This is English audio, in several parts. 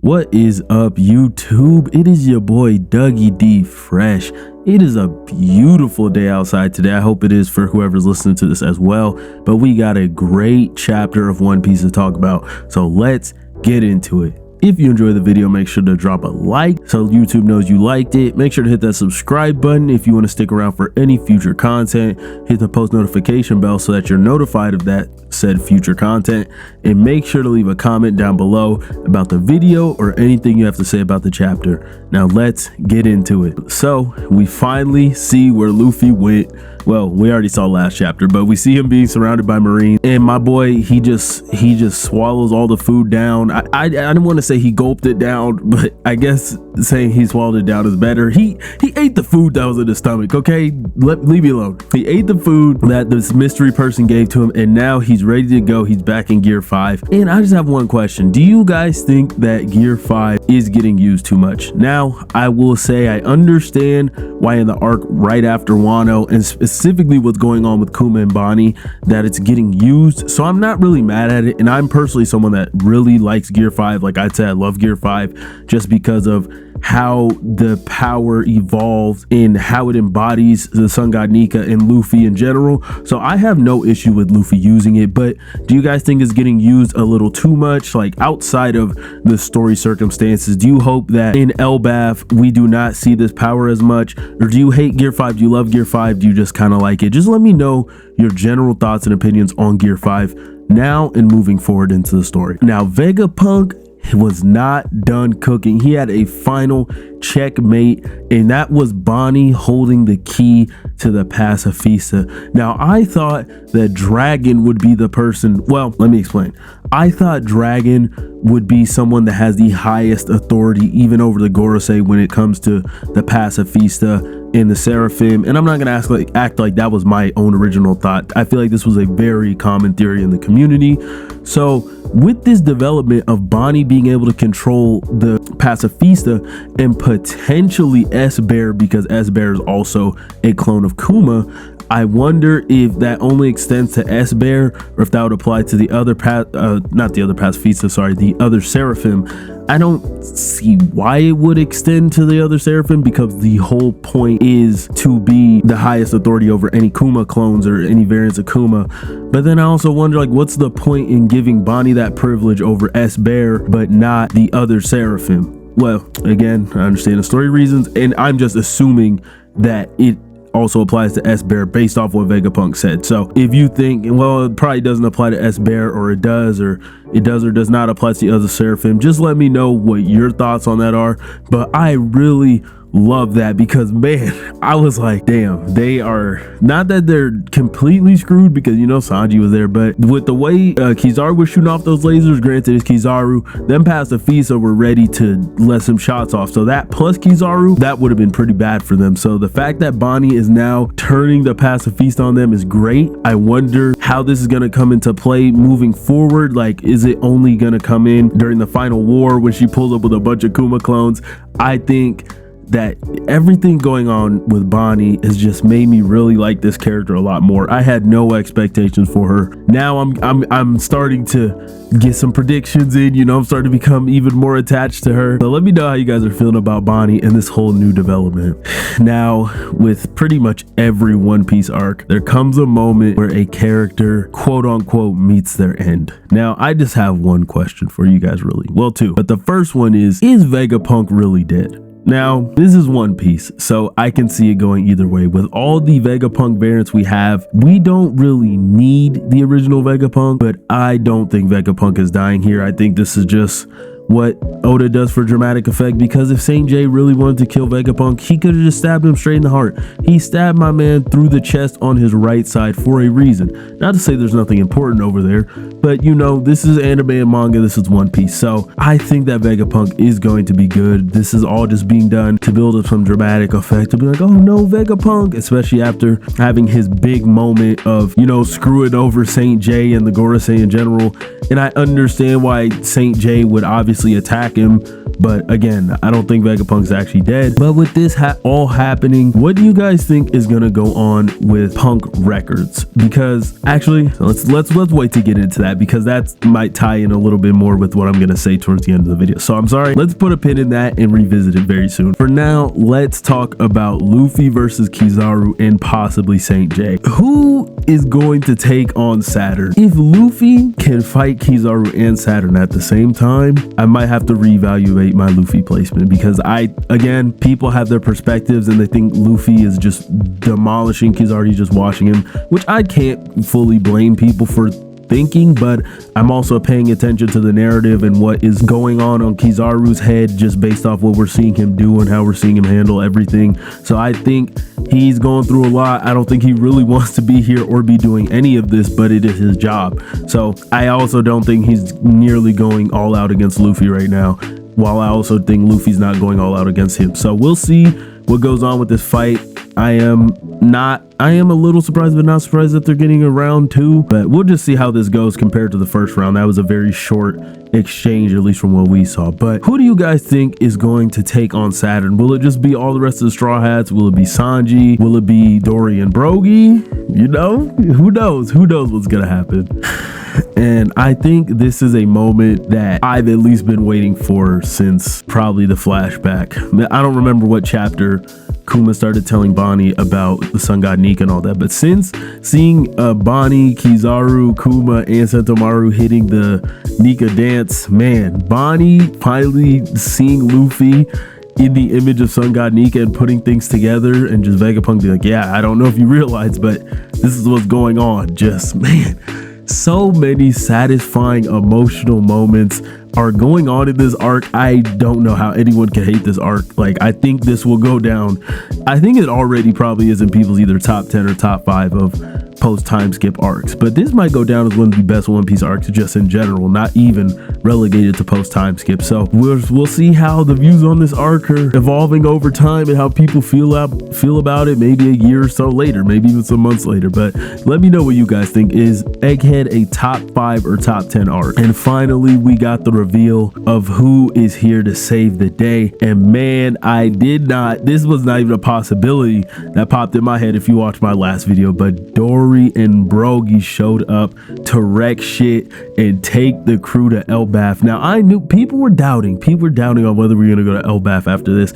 What is up, YouTube? It is your boy Dougie D Fresh. It is a beautiful day outside today. I hope it is for whoever's listening to this as well. But we got a great chapter of One Piece to talk about. So let's get into it. If you enjoyed the video, make sure to drop a like so YouTube knows you liked it. Make sure to hit that subscribe button if you want to stick around for any future content. Hit the post notification bell so that you're notified of that said future content. And make sure to leave a comment down below about the video or anything you have to say about the chapter. Now let's get into it. So we finally see where Luffy went. Well, we already saw last chapter, but we see him being surrounded by Marines, and my boy, he just swallows all the food down. I didn't want to say he gulped it down, but I guess saying he swallowed it down is better. He ate the food that was in his stomach. Okay, leave me alone. He ate the food that this mystery person gave to him, and now he's ready to go. He's back in Gear 5. And I just have one question. Do you guys think that Gear 5 is getting used too much? Now, I will say I understand why in the arc right after Wano, and specifically what's going on with Kuma and Bonney, that it's getting used. So I'm not really mad at it. And I'm personally someone that really likes Gear 5. Like I said, I love Gear 5 just because of how the power evolves and how it embodies the Sun God Nika and Luffy in general. So I have no issue with Luffy using it, but do you guys think it's getting used a little too much? Like outside of the story circumstances, do you hope that in Elbaf we do not see this power as much? Or do you hate Gear 5? Do you love Gear 5? Do you just kind of like it? Just let me know your general thoughts and opinions on Gear 5 now and moving forward into the story. Now, Vegapunk was not done cooking. He had a final checkmate, and that was Bonney holding the key to the PACIFISTA. Now, I thought that Dragon would be the person. Well, let me explain. I thought Dragon would be someone that has the highest authority, even over the Gorosei, when it comes to the PACIFISTA and the Seraphim. And I'm not gonna act like that was my own original thought. I feel like this was a very common theory in the community. So with this development of Bonney being able to control the PACIFISTA and potentially S-Bear, because S-Bear is also a clone of Kuma, I wonder if that only extends to S-Bear or if that would apply to the other not the other PACIFISTA, sorry, the other Seraphim. I don't see why it would extend to the other Seraphim, because the whole point is to be the highest authority over any Kuma clones or any variants of Kuma. But then I also wonder, like, what's the point in giving Bonney that privilege over S-Bear but not the other Seraphim? Well, again, I understand the story reasons, and I'm just assuming that it also applies to S-Bear based off what Vegapunk said. So if you think, well, it probably doesn't apply to S-Bear, or it does or does not apply to the other Seraphim, just let me know what your thoughts on that are. But I really love that, because man, I was like, damn, they are not that they're completely screwed, because you know Sanji was there, but with the way Kizaru was shooting off those lasers, granted it's Kizaru, them PACIFISTA were ready to let some shots off. So that plus Kizaru, that would have been pretty bad for them. So the fact that Bonney is now turning the PACIFISTA on them is great. I wonder how this is going to come into play moving forward. Like, is it only going to come in during the final war when she pulls up with a bunch of Kuma clones? I think that everything going on with Bonney has just made me really like this character a lot more. I had no expectations for her. Now I'm starting to get some predictions in, you know, I'm starting to become even more attached to her. So let me know how you guys are feeling about Bonney and this whole new development. Now, with pretty much every One Piece arc, there comes a moment where a character, quote unquote, meets their end. Now, I just have one question for you guys, really. Well, two. But the first one is Vegapunk really dead? Now, this is One Piece, so I can see it going either way. With all the Vegapunk variants we have, we don't really need the original Vegapunk, but I don't think Vegapunk is dying here. I think this is just what Oda does for dramatic effect, because if Saint J really wanted to kill Vegapunk, he could have just stabbed him straight in the heart. He stabbed my man through the chest on his right side for a reason. Not to say there's nothing important over there, but you know, this is anime and manga, this is One Piece. So I think that Vegapunk is going to be good. This is all just being done to build up some dramatic effect, to be like, oh no, Vegapunk, especially after having his big moment of, you know, screwing over Saint J and the Gorosei in general. And I understand why Saint J would obviously attack shock him. But again, I don't think Vegapunk's actually dead. But with this all happening, what do you guys think is gonna go on with Punk Records? Because actually, let's wait to get into that, because that might tie in a little bit more with what I'm gonna say towards the end of the video. So I'm sorry, let's put a pin in that and revisit it very soon. For now, let's talk about Luffy versus Kizaru and possibly Saint J. Who is going to take on Saturn? If Luffy can fight Kizaru and Saturn at the same time, I might have to reevaluate my Luffy placement, because again, people have their perspectives and they think Luffy is just demolishing Kizaru, just watching him, which I can't fully blame people for thinking, but I'm also paying attention to the narrative and what is going on Kizaru's head, just based off what we're seeing him do and how we're seeing him handle everything. So I think he's going through a lot. I don't think he really wants to be here or be doing any of this, but it is his job. So I also don't think he's nearly going all out against Luffy right now, while I also think Luffy's not going all out against him. So we'll see what goes on with this fight. I am a little surprised, but not surprised that they're getting a round 2, but we'll just see how this goes compared to the first round. That was a very short exchange, at least from what we saw. But who do you guys think is going to take on Saturn? Will it just be all the rest of the Straw Hats? Will it be Sanji? Will it be Dory and Brogy? You know, who knows what's gonna happen. And I think this is a moment that I've at least been waiting for since probably the flashback. I don't remember what chapter Kuma started telling Bonney about the Sun God Nika and all that, but since seeing Bonney, Kizaru, Kuma, and Sentomaru hitting the Nika dance, man, Bonney finally seeing Luffy in the image of Sun God Nika and putting things together, and just Vegapunk be like, yeah, I don't know if you realize, but this is what's going on. Just, man, so many satisfying emotional moments are going on in this arc. I don't know how anyone can hate this arc. Like, I think this will go down. I think it already probably is in people's either top 10 or top 5 of post time skip arcs, but this might go down as one of the best One Piece arcs just in general, not even relegated to post time skip. So we'll see how the views on this arc are evolving over time and how people feel about it, maybe a year or so later, maybe even some months later. But let me know what you guys think. Is Egghead a top 5 or top 10 arc? And finally, we got the reveal of who is here to save the day. And man, this was not even a possibility that popped in my head if you watched my last video, but Dory and Brogy showed up to wreck shit and take the crew to Elbaf. Now, I knew people were doubting on whether we were gonna go to Elbaf after this.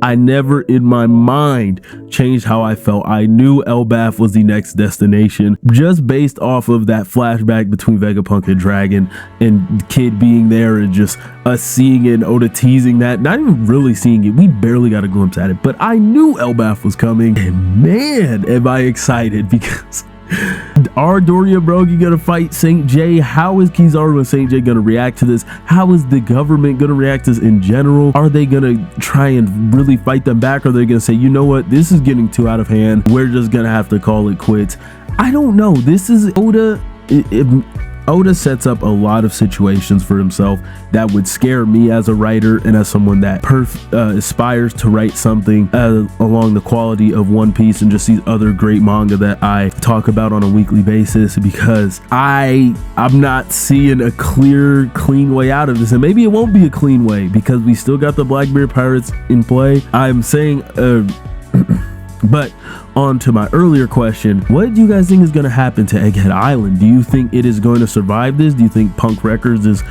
I never in my mind changed how I felt. I knew Elbaf was the next destination, just based off of that flashback between Vegapunk and Dragon and Kid being there, and just us seeing it and Oda teasing that, not even really seeing it. We barely got a glimpse at it, but I knew Elbaf was coming, and man, am I excited, because are Dory and Brogy gonna fight Saint J? How is Kizaru and Saint J gonna react to this? How is the government gonna react to this in general? Are they gonna try and really fight them back? Or are they gonna say, you know what, this is getting too out of hand, we're just gonna have to call it quits? I don't know. This is Oda. Oda sets up a lot of situations for himself that would scare me as a writer and as someone that aspires to write something along the quality of One Piece and just these other great manga that I talk about on a weekly basis, because I'm not seeing a clear, clean way out of this. And maybe it won't be a clean way, because we still got the Blackbeard Pirates in play. I'm saying but on to my earlier question, what do you guys think is going to happen to Egghead Island? Do you think it is going to survive this? Do you think Punk Records is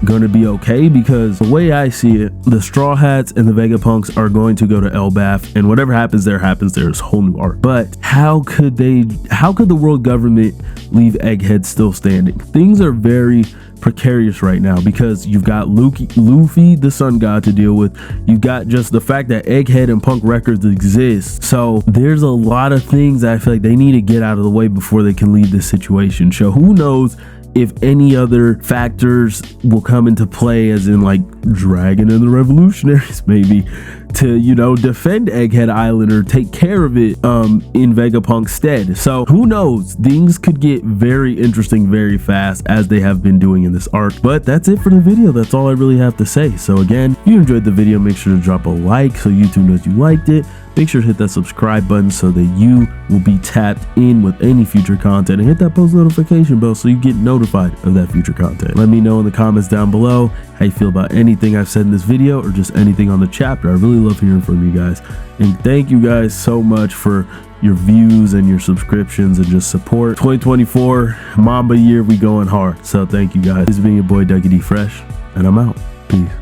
going to be okay? Because the way I see it, the Straw Hats and the Vegapunks are going to go to Elbaf, and whatever happens there, it's a whole new arc. But how could the world government leave Egghead still standing? Things are very precarious right now, because you've got Luffy, the Sun God, to deal with. You've got just the fact that Egghead and Punk Records exist. So there's a lot of things that I feel like they need to get out of the way before they can leave this situation. So who knows if any other factors will come into play, as in like Dragon and the Revolutionaries maybe, to, you know, defend Egghead Island or take care of it in Vegapunk's stead. So who knows, things could get very interesting very fast, as they have been doing in this arc. But that's it for the video. That's all I really have to say. So again, if you enjoyed the video, make sure to drop a like so YouTube knows you liked it. make sure to hit that subscribe button so that you will be tapped in with any future content, and hit that post notification bell so you get notified of that future content. Let me know in the comments down below how you feel about anything I've said in this video or just anything on the chapter. I really love hearing from you guys, and thank you guys so much for your views and your subscriptions and just support. 2024 Mamba year, we going hard, so thank you guys. This has been your boy Dougie D Fresh, and I'm out. Peace.